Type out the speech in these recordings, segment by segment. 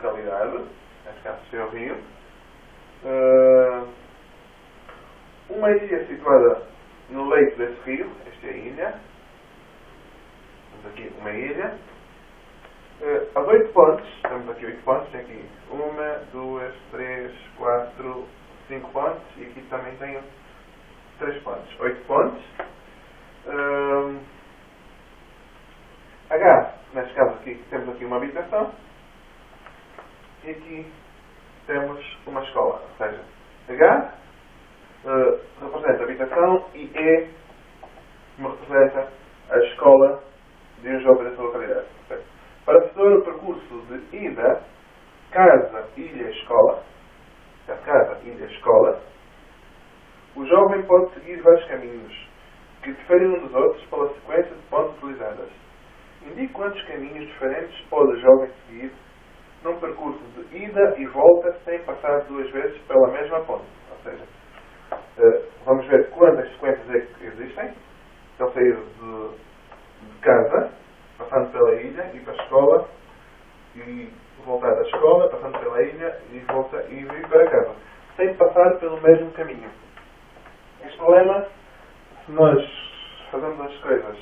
localidade, neste caso Seu Rio. Uma ilha situada no leito desse rio, esta é a ilha. Temos aqui uma ilha. As 8 pontes, temos aqui 8 pontes, tem aqui 1, 2, 3, 4, 5 pontes e aqui também tenho 3 pontes, 8 pontes. H, neste caso aqui, temos aqui uma habitação e aqui temos uma escola, ou seja, H representa a habitação e E me representa a escola de um jovem dessa localidade. Para fazer o percurso de ida, casa, ilha, escola, casa, ilha, escola, o jovem pode seguir vários caminhos que diferem uns dos outros pela sequência de pontes utilizadas. Indique quantos caminhos diferentes pode o jovem seguir num percurso de ida e volta sem passar 2 vezes pela mesma ponte. Ou seja, vamos ver quantas sequências é que existem. Ele saiu de casa, passando pela ilha e para a escola, e voltar da escola, passando pela ilha e volta e vir para casa, sem passar pelo mesmo caminho. Este problema, se nós fazemos as coisas,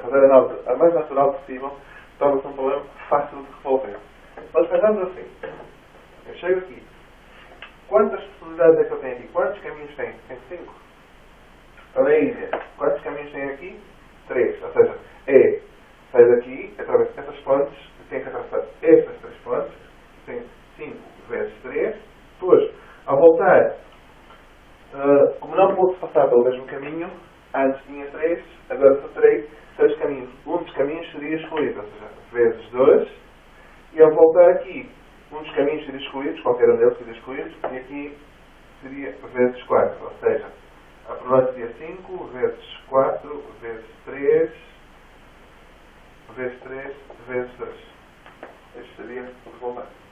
fazer a análise a mais natural possível, torna-se um problema fácil de resolver. Nós pensamos assim: eu chego aqui, quantas possibilidades é que eu tenho aqui? Quantos caminhos tem? Tem 5. Para a ilha, quantos caminhos tem aqui? 3. Ou seja, sai daqui, atravessa essas pontes, tem que atravessar estas 3 pontes, tem 5 vezes 3. Depois, ao voltar, como não posso passar pelo mesmo caminho, antes tinha 3, agora só terei 6 caminhos. Um dos caminhos seria excluído, ou seja, vezes 2. E ao voltar aqui, um dos caminhos seria excluído, qualquer um deles seria excluído, e aqui seria vezes 4. Ou seja, a probabilidade seria 5 vezes 4 vezes 3 vezes 3 vezes 2. Este seria o resultado.